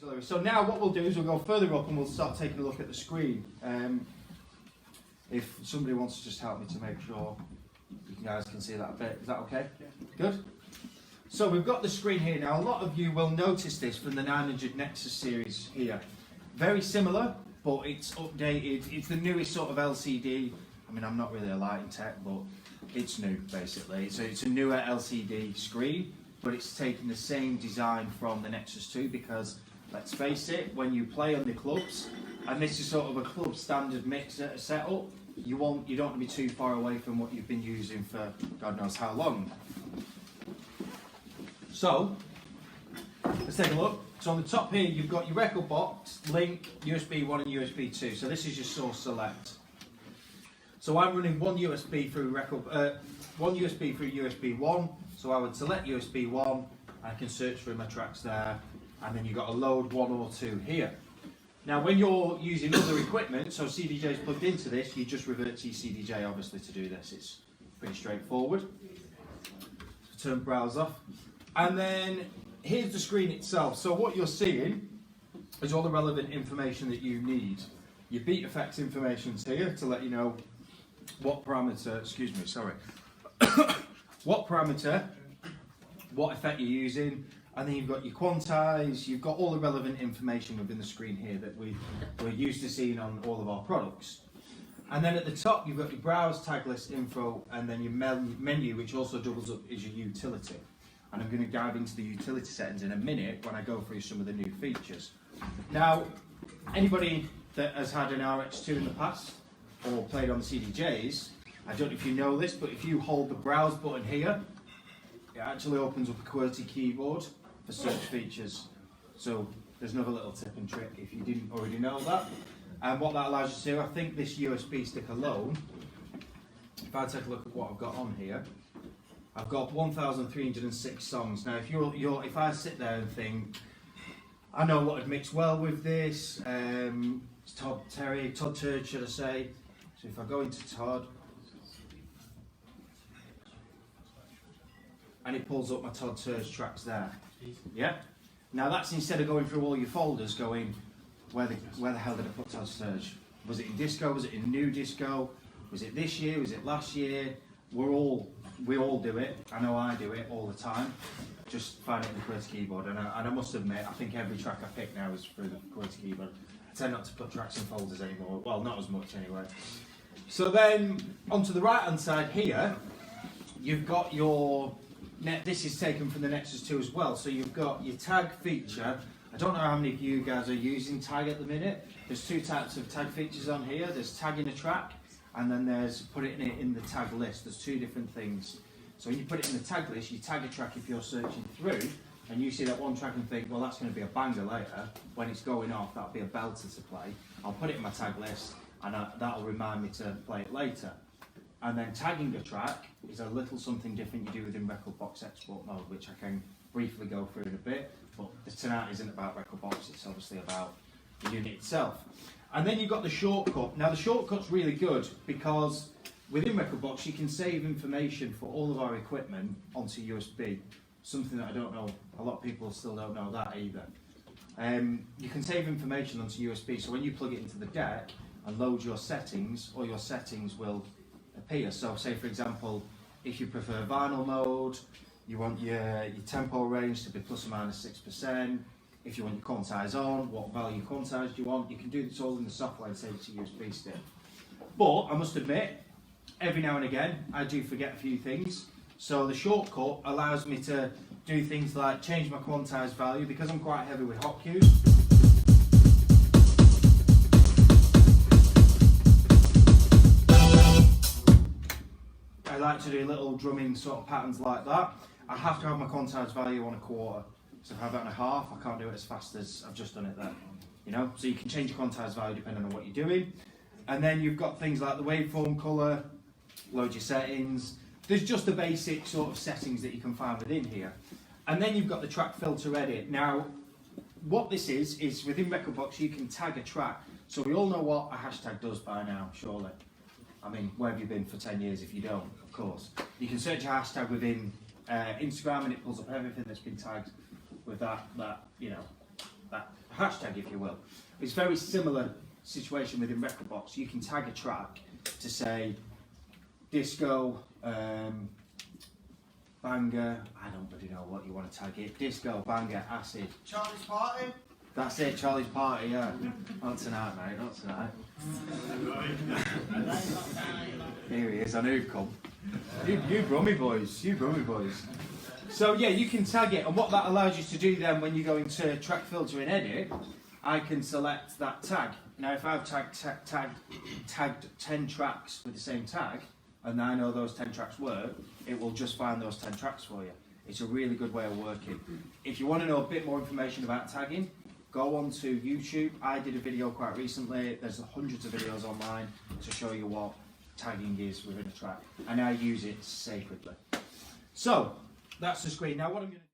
So now what we'll do is we'll go further up and we'll start taking a look at the screen. If somebody wants to just help me to make sure you guys can see that a bit, is that okay? Yeah. Good. So we've got the screen here now. A lot of you will notice this from the 900 Nexus series here. Very similar, but it's updated. It's the newest sort of LCD. I mean, I'm not really a lighting tech, but it's new basically. So it's a newer LCD screen, but it's taken the same design from the Nexus 2 because, let's face it, when you play on the clubs, and this is sort of a club standard mixer setup, you don't want to be too far away from what you've been using for God knows how long. So, let's take a look. So on the top here, you've got your record box, link, USB 1 and USB 2. So this is your source select. So I'm running one USB through USB 1. So I would select USB 1. I can search through my tracks there, and then you've got a load 1 or 2 here. Now, when you're using other equipment, so CDJ is plugged into this, you just revert to your CDJ obviously to do this. It's pretty straightforward. So turn browse off. And then here's the screen itself. So what you're seeing is all the relevant information that you need. Your beat effects information's here to let you know what parameter, what parameter, what effect you're using, and then you've got your quantize, you've got all the relevant information within the screen here that we're used to seeing on all of our products. And then at the top you've got your browse, tag list, info, and then your menu, which also doubles up as your utility. And I'm going to dive into the utility settings in a minute when I go through some of the new features. Now, anybody that has had an RX2 in the past or played on the CDJs, I don't know if you know this, but if you hold the browse button here, it actually opens up a QWERTY keyboard for search features. So there's another little tip and trick if you didn't already know that. And what that allows you to do, I think this USB stick alone, if I take a look at what I've got on here, I've got 1,306 songs. Now, if I sit there and think, I know what would mix well with this, Todd Turd, should I say? So if I go into Todd, and it pulls up my Todd Turd tracks there. Yeah. Now that's instead of going through all your folders, going where the hell did I put Todd Turd? Was it in disco? Was it in new disco? Was it this year? Was it last year? We all do it. I know I do it all the time. Just find it in the QWERTY keyboard, and I must admit, I think every track I pick now is through the QWERTY keyboard. I tend not to put tracks in folders anymore. Well, not as much anyway. So then onto the right hand side here, you've got your. This is taken from the Nexus 2 as well. So you've got your tag feature. I don't know how many of you guys are using tag at the minute. There's two types of tag features on here. There's tagging a track, and then there's putting it in the tag list. There's two different things. So when you put it in the tag list, you tag a track if you're searching through, and you see that one track and think, well, that's going to be a banger later. When it's going off, that'll be a belter to play. I'll put it in my tag list, and that'll remind me to play it later. And then tagging a track is a little something different you do within Record Box export mode, which I can briefly go through in a bit. But tonight isn't about Record Box, it's obviously about the unit itself. And then you've got the shortcut. Now the shortcut's really good because within Record Box you can save information for all of our equipment onto USB. Something that I don't know, a lot of people still don't know that either. You can save information onto USB, so when you plug it into the deck and load your settings, all your settings will appear. So say for example, if you prefer vinyl mode, you want your tempo range to be plus or minus 6%. If you want your quantize on, what value quantize do you want? You can do this all in the software and save it to USB stick. But I must admit, every now and again, I do forget a few things. So the shortcut allows me to do things like change my quantize value because I'm quite heavy with hot cues. I like to do little drumming sort of patterns like that. I have to have my quantize value on a quarter. So if I have it on a half, I can't do it as fast as I've just done it there. You know, so you can change your quantize value depending on what you're doing. And then you've got things like the waveform color, load your settings. There's just the basic sort of settings that you can find within here. And then you've got the track filter edit. Now, what this is within Record Box you can tag a track. So we all know what a hashtag does by now, surely. I mean, where have you been for 10 years if you don't, of course. You can search a hashtag within Instagram and it pulls up everything that's been tagged with that hashtag, if you will. It's very similar situation within Rekordbox. You can tag a track to say disco, banger, I don't really know what you want to tag it. Disco, banger, acid. Charlie's Party. That's it, Charlie's Party, yeah. Not tonight, mate, not tonight. Here he is, I knew he'd come. You Brummy boys, you Brummy boys. So yeah, you can tag it, and what that allows you to do then when you go into track filter and edit, I can select that tag. Now if I've tagged 10 tracks with the same tag, and I know those 10 tracks work, it will just find those 10 tracks for you. It's a really good way of working. If you want to know a bit more information about tagging, go on to YouTube. I did a video quite recently. There's hundreds of videos online to show you what tagging is within a track, and I use it sacredly. So that's the screen. Now what I'm going to